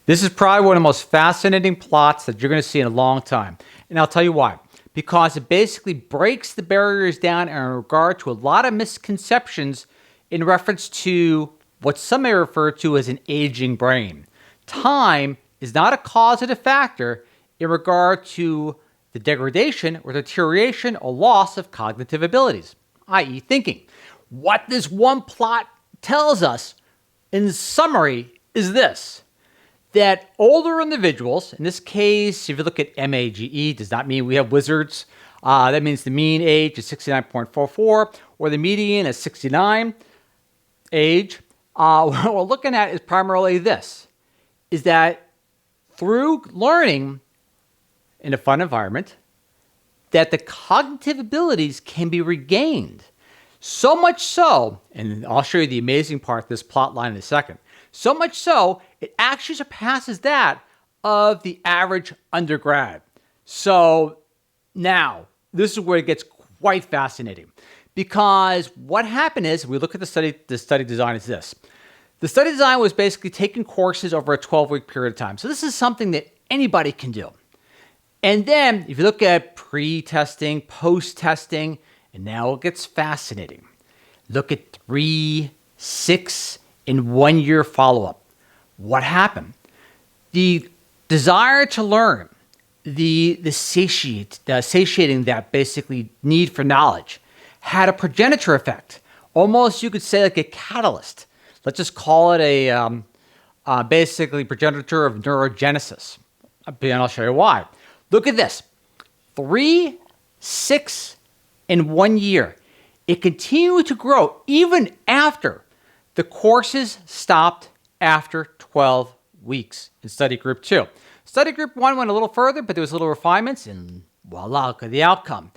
This is probably one of the most fascinating plots that you're going to see in a long time. And I'll tell you why. Because it basically breaks the barriers down in regard to a lot of misconceptions in reference to what some may refer to as an aging brain. Time is not a causative factor in regard to the degradation or deterioration or loss of cognitive abilities, i.e. thinking. What this one plot tells us, in summary, is this: that older individuals, in this case, if you look at MAGE, does not mean we have wizards. That means the mean age is 69.44, or the median is 69 age. What we're looking at is primarily this, is that through learning in a fun environment, that the cognitive abilities can be regained. So much so, and I'll show you the amazing part of this plot line in a second, so much so, it actually surpasses that of the average undergrad. So now, this is where it gets quite fascinating. Because what happened is, we look at the study design is this. The study design was basically taking courses over a 12-week period of time. So this is something that anybody can do. And then, if you look at pre-testing, post-testing, and now it gets fascinating. Look at 3, 6, and 1 year follow-up. What happened? The desire to learn, the satiating that basically need for knowledge, had a progenitor effect. Almost, you could say, like a catalyst. Let's just call it a basically progenitor of neurogenesis. And I'll show you why. Look at this. 3, 6, and 1 year. It continued to grow even after the courses stopped after 12 weeks in study group 2. Study group 1 went a little further, but there was little refinements, and voila, look at the outcome.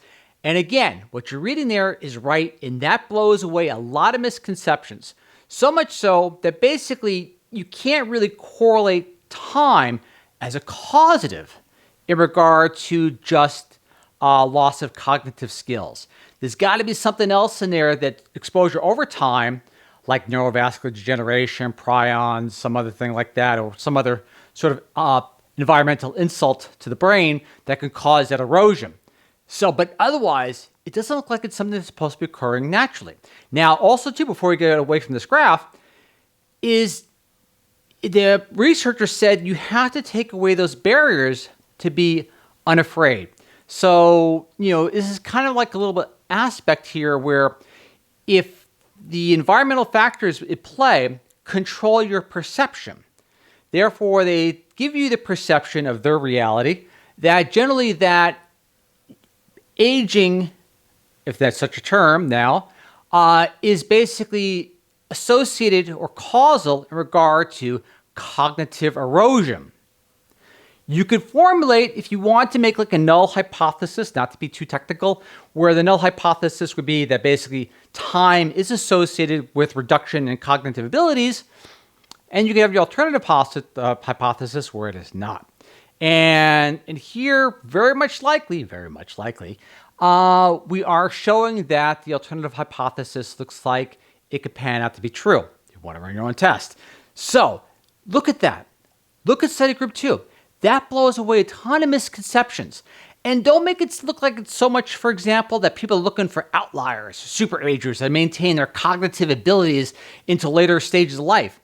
And again, what you're reading there is right, and that blows away a lot of misconceptions. So much so that basically you can't really correlate time as a causative in regard to just loss of cognitive skills. There's got to be something else in there that exposure over time, like neurovascular degeneration, prions, some other thing like that, or some other sort of environmental insult to the brain that can cause that erosion. So, but otherwise, it doesn't look like it's something that's supposed to be occurring naturally. Now, also too, before we get away from this graph, is the researcher said you have to take away those barriers to be unafraid. So, this is kind of like a little bit aspect here where if the environmental factors at play control your perception, therefore they give you the perception of their reality, that generally that aging, if that's such a term now, is basically associated or causal in regard to cognitive erosion. You could formulate, if you want to make like a null hypothesis, not to be too technical, where the null hypothesis would be that basically time is associated with reduction in cognitive abilities, and you can have the alternative hypothesis where it is not. And here, very much likely, we are showing that the alternative hypothesis looks like it could pan out to be true. You want to run your own test. So, look at that. Look at study group 2. That blows away a ton of misconceptions. And don't make it look like it's so much, for example, that people are looking for outliers, super agers that maintain their cognitive abilities into later stages of life.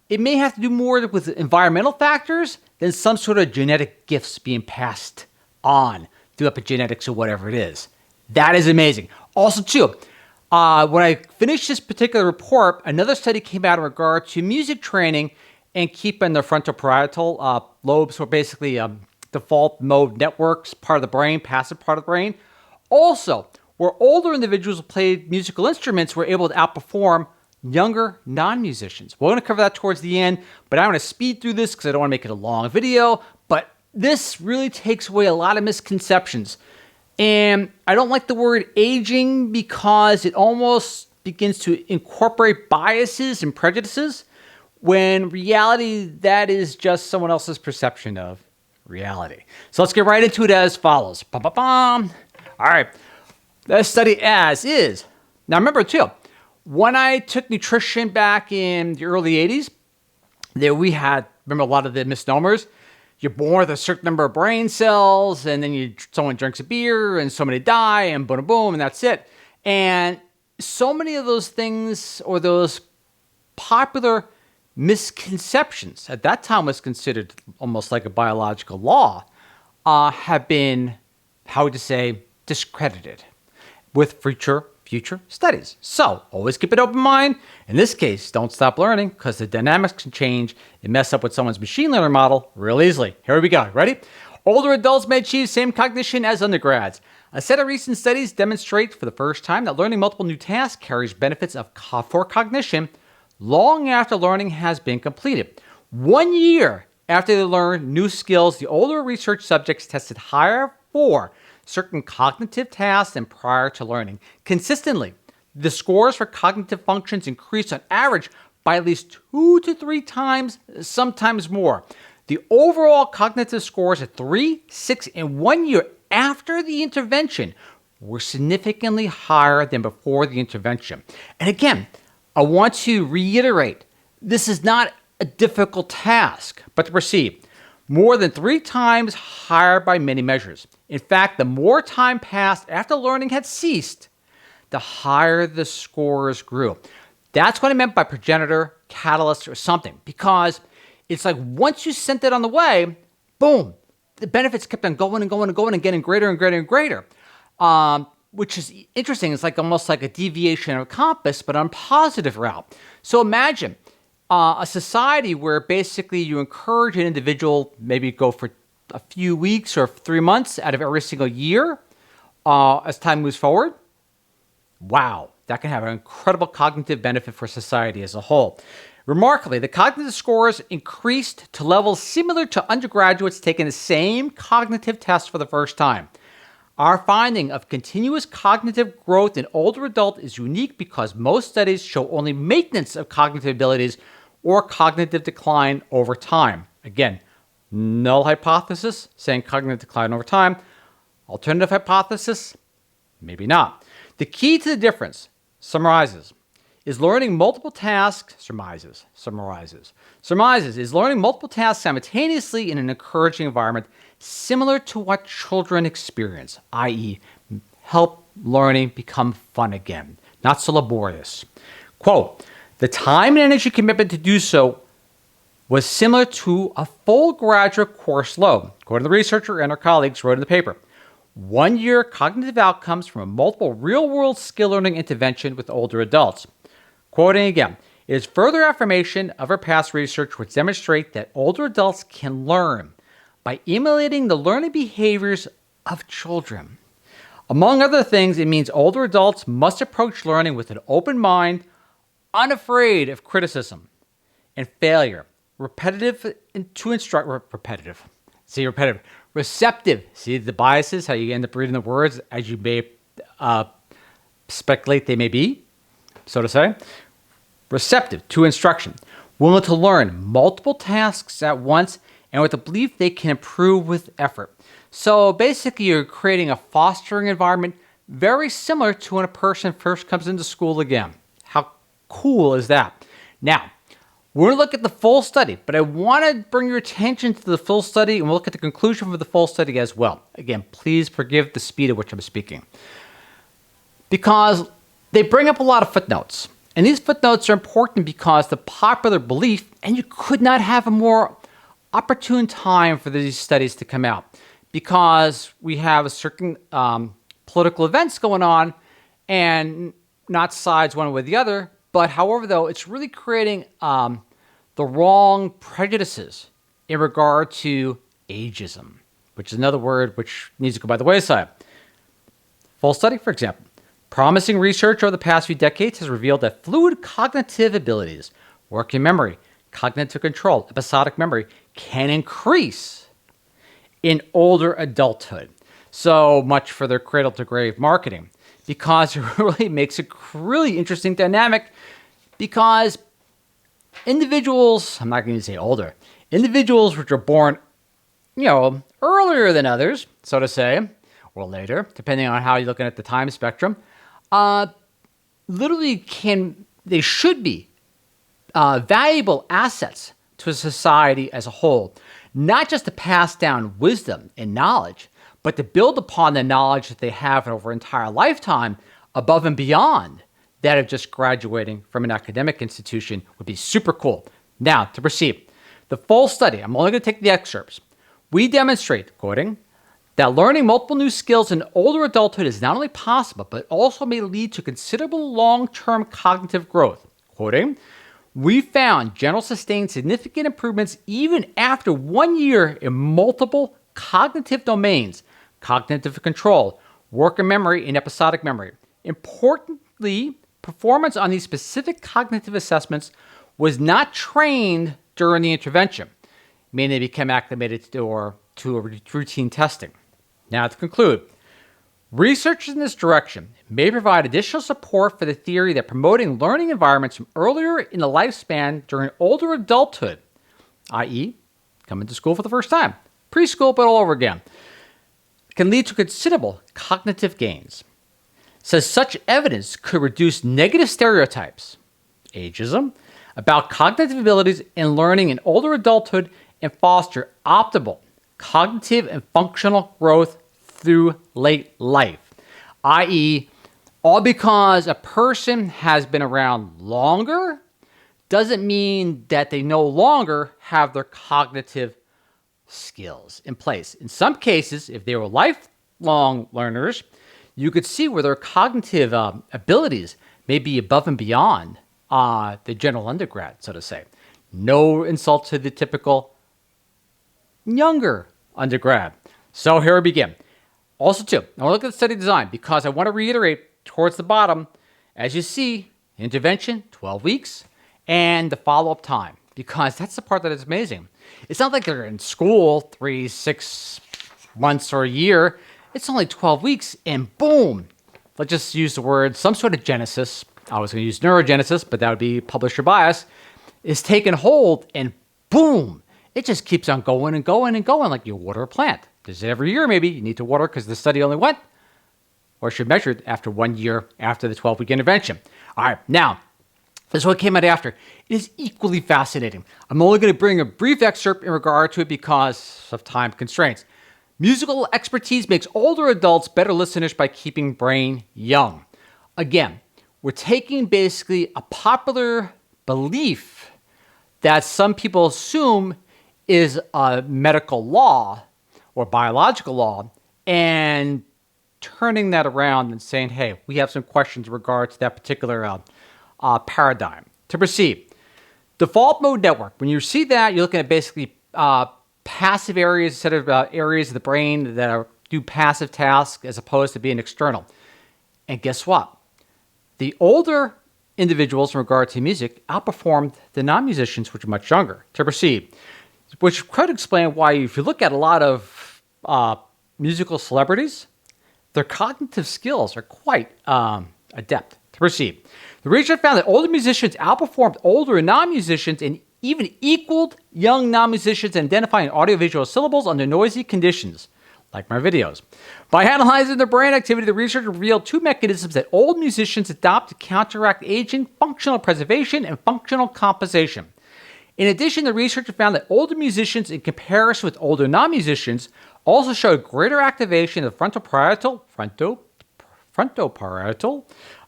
It may have to do more with environmental factors than some sort of genetic gifts being passed on through epigenetics or whatever it is. That is amazing. Also, too, when I finished this particular report, another study came out in regard to music training and keeping the frontoparietal lobes, or basically default mode networks, part of the brain, passive part of the brain. Also, where older individuals who played musical instruments were able to outperform younger non-musicians. We're going to cover that towards the end, but I'm going to speed through this because I don't want to make it a long video, but this really takes away a lot of misconceptions. And I don't like the word aging because it almost begins to incorporate biases and prejudices, when reality, that is just someone else's perception of reality. So let's get right into it as follows. All right, let's study as is. Now remember too, when I took nutrition back in the early 80s, there we had remember a lot of the misnomers? You're born with a certain number of brain cells, and then someone drinks a beer, and so many die, and boom, boom, and that's it. And so many of those things, or those popular misconceptions, at that time was considered almost like a biological law, have been, how would you say, discredited with future studies. So always keep an open mind. In this case, don't stop learning, because the dynamics can change and mess up with someone's machine learning model real easily. Here we go. Ready? Older adults may achieve same cognition as undergrads. A set of recent studies demonstrate for the first time that learning multiple new tasks carries benefits for cognition long after learning has been completed. 1 year after they learn new skills, the older research subjects tested higher for certain cognitive tasks than prior to learning. Consistently, the scores for cognitive functions increased on average by at least 2 to 3 times, sometimes more. The overall cognitive scores at 3, 6, and 1 year after the intervention were significantly higher than before the intervention. And again, I want to reiterate, this is not a difficult task, but to proceed. More than 3 times higher by many measures. In fact, the more time passed after learning had ceased, the higher the scores grew. That's what I meant by progenitor, catalyst, or something. Because it's like once you sent it on the way, boom, the benefits kept on going and going and going and getting greater and greater and greater. Which is interesting. It's like almost like a deviation of a compass, but on a positive route. So imagine a society where basically you encourage an individual, maybe go for a few weeks or 3 months out of every single year as time moves forward. Wow, that can have an incredible cognitive benefit for society as a whole. Remarkably, the cognitive scores increased to levels similar to undergraduates taking the same cognitive test for the first time. Our finding of continuous cognitive growth in older adults is unique because most studies show only maintenance of cognitive abilities or cognitive decline over time. Again, null hypothesis, saying cognitive decline over time. Alternative hypothesis, maybe not. The key to the difference, summarizes, is learning multiple tasks, is learning multiple tasks simultaneously in an encouraging environment similar to what children experience, i.e., help learning become fun again, not so laborious. Quote, the time and energy commitment to do so was similar to a full graduate course load, according to the researcher and her colleagues wrote in the paper. 1 year cognitive outcomes from a multiple real-world skill learning intervention with older adults. Quoting again, it is further affirmation of our past research which demonstrate that older adults can learn by emulating the learning behaviors of children. Among other things, it means older adults must approach learning with an open mind, unafraid of criticism and failure, receptive. See the biases, how you end up reading the words as you may speculate they may be, so to say. Receptive to instruction, willing to learn multiple tasks at once, and with the belief they can improve with effort. So basically, you're creating a fostering environment very similar to when a person first comes into school again. How cool is that? Now, we're going to look at the full study, but I want to bring your attention to the full study, and we'll look at the conclusion for the full study as well. Again, please forgive the speed at which I'm speaking. Because they bring up a lot of footnotes. And these footnotes are important because the popular belief, and you could not have a more opportune time for these studies to come out, because we have a certain political events going on, and not sides one way or the other, but however, though, it's really creating the wrong prejudices in regard to ageism, which is another word which needs to go by the wayside. Full study, for example. Promising research over the past few decades has revealed that fluid cognitive abilities, working memory, cognitive control, episodic memory, can increase in older adulthood. So much for their cradle-to-grave marketing, because it really makes a really interesting dynamic, because individuals, I'm not going to say older, individuals which are born, earlier than others, so to say, or later, depending on how you're looking at the time spectrum, literally they should be valuable assets, to society as a whole, not just to pass down wisdom and knowledge, but to build upon the knowledge that they have over an entire lifetime above and beyond that of just graduating from an academic institution would be super cool. Now, to proceed. The full study, I'm only going to take the excerpts. We demonstrate, quoting, that learning multiple new skills in older adulthood is not only possible, but also may lead to considerable long-term cognitive growth. Quoting, we found general sustained significant improvements even after 1 year in multiple cognitive domains, cognitive control, work and memory, and episodic memory. Importantly, performance on these specific cognitive assessments was not trained during the intervention, meaning they became acclimated to routine testing. Now, to conclude, research in this direction may provide additional support for the theory that promoting learning environments from earlier in the lifespan during older adulthood, i.e., coming to school for the first time, preschool but all over again, can lead to considerable cognitive gains. Says such evidence could reduce negative stereotypes, ageism, about cognitive abilities and learning in older adulthood and foster optimal cognitive and functional growth through late life, i.e., all because a person has been around longer doesn't mean that they no longer have their cognitive skills in place. In some cases, if they were lifelong learners, you could see where their cognitive abilities may be above and beyond the general undergrad, so to say. No insult to the typical younger undergrad. So here we begin. Also, too, I want to look at the study design because I want to reiterate towards the bottom, as you see, intervention, 12 weeks, and the follow-up time, because that's the part that is amazing. It's not like they're in school 3, 6 months or a year. It's only 12 weeks, and boom, let's just use the word, some sort of genesis. I was going to use neurogenesis, but that would be publisher bias, is taken hold, and boom, it just keeps on going and going and going like you water a plant. Because every year, maybe, you need to water because the study only went, or should measure it after 1 year after the 12-week intervention. All right, now, this is what came out after. It is equally fascinating. I'm only going to bring a brief excerpt in regard to it because of time constraints. Musical expertise makes older adults better listeners by keeping brain young. Again, we're taking basically a popular belief that some people assume is a medical law or biological law and turning that around and saying, hey, we have some questions in regard to that particular paradigm. To proceed, default mode network. When you see that, you're looking at basically passive areas instead of areas of the brain that do passive tasks as opposed to being external. And guess what? The older individuals in regard to music outperformed the non-musicians, which are much younger. To proceed, which could explain why if you look at a lot of musical celebrities, their cognitive skills are quite adept. To proceed, the research found that older musicians outperformed older non-musicians and even equaled young non-musicians in identifying audiovisual syllables under noisy conditions, like my videos. By analyzing their brain activity, the research revealed two mechanisms that old musicians adopt to counteract aging: functional preservation and functional compensation. In addition, the researcher found that older musicians, in comparison with older non-musicians, also showed greater activation of frontoparietal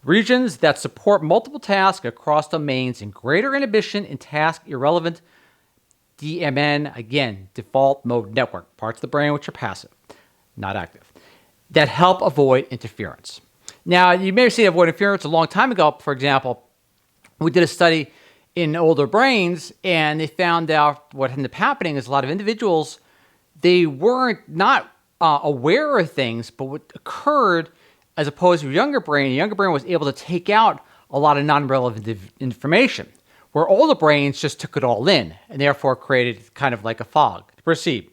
regions that support multiple tasks across domains and greater inhibition in task-irrelevant DMN, again, default mode network, parts of the brain which are passive, not active, that help avoid interference. Now, you may have seen avoid interference a long time ago. For example, we did a study in older brains, and they found out what ended up happening is a lot of individuals, they weren't not aware of things, but what occurred as opposed to a younger brain was able to take out a lot of non-relevant information, where older brains just took it all in and therefore created kind of like a fog. To proceed,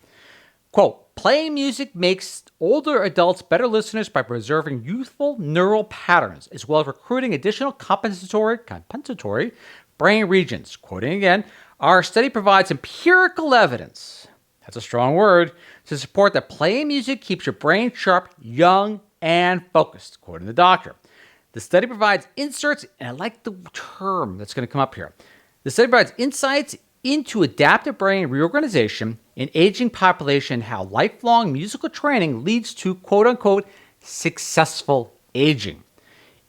quote, playing music makes older adults better listeners by preserving youthful neural patterns, as well as recruiting additional compensatory brain regions. Quoting again, our study provides empirical evidence, that's a strong word, to support that playing music keeps your brain sharp, young, and focused, quoting the doctor. The study provides inserts, and I like the term that's going to come up here. The study provides insights into adaptive brain reorganization in aging population and how lifelong musical training leads to quote-unquote successful aging.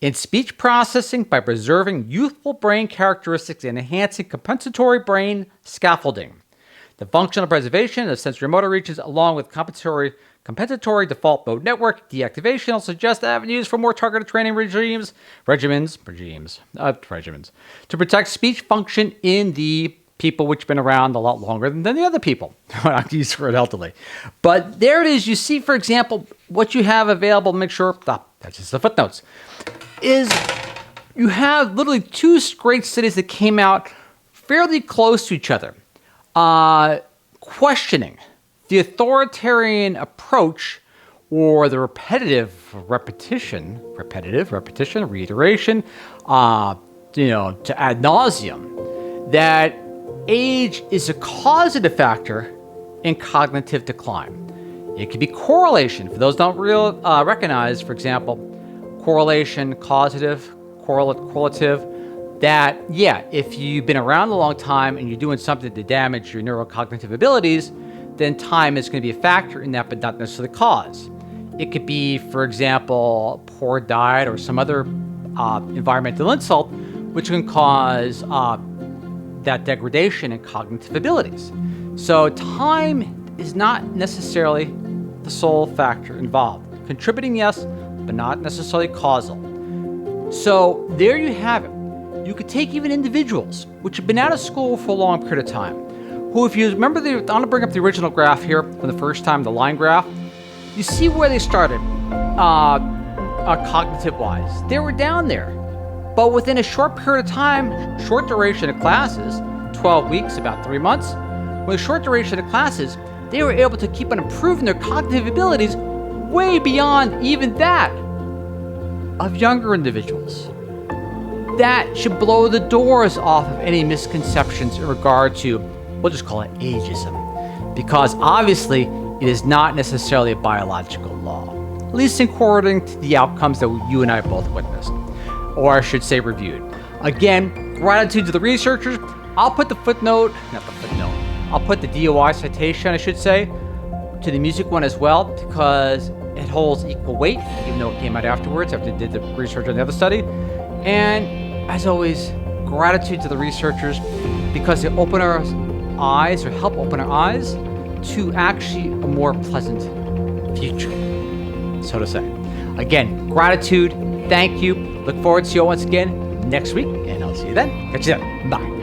In speech processing by preserving youthful brain characteristics and enhancing compensatory brain scaffolding. The functional preservation of sensory motor regions along with compensatory default mode network deactivation will suggest avenues for more targeted training regimens to protect speech function in the people which have been around a lot longer than the other people. I use the word elderly. But there it is. You see, for example, what you have available, make sure, that's just the footnotes, is you have literally two great studies that came out fairly close to each other, questioning the authoritarian approach or the repetition, reiteration, to ad nauseum, that age is a causative factor in cognitive decline. It could be correlation. For those who don't recognize, for example, correlation, causative, correlative, that, if you've been around a long time and you're doing something to damage your neurocognitive abilities, then time is going to be a factor in that, but not necessarily cause. It could be, for example, poor diet or some other environmental insult, which can cause that degradation in cognitive abilities. So time is not necessarily the sole factor involved. Contributing, yes, but not necessarily causal. So there you have it. You could take even individuals which have been out of school for a long period of time, who, if you remember, I'm going to bring up the original graph here from the first time, the line graph. You see where they started cognitive-wise. They were down there. But within a short period of time, short duration of classes, 12 weeks, about 3 months, with a short duration of classes, they were able to keep on improving their cognitive abilities way beyond even that of younger individuals. That should blow the doors off of any misconceptions in regard to, we'll just call it ageism, because obviously it is not necessarily a biological law, at least according to the outcomes that you and I both witnessed, or I should say reviewed. Again, gratitude to the researchers. I'll put the I'll put the DOI citation, I should say, to the music one as well, because it holds equal weight, even though it came out afterwards after they did the research on the other study. And as always, gratitude to the researchers, because they open our eyes, or help open our eyes to actually a more pleasant future, so to say. Again, gratitude, thank you. Look forward to see you all once again next week, and I'll see you then. Catch you then. Bye.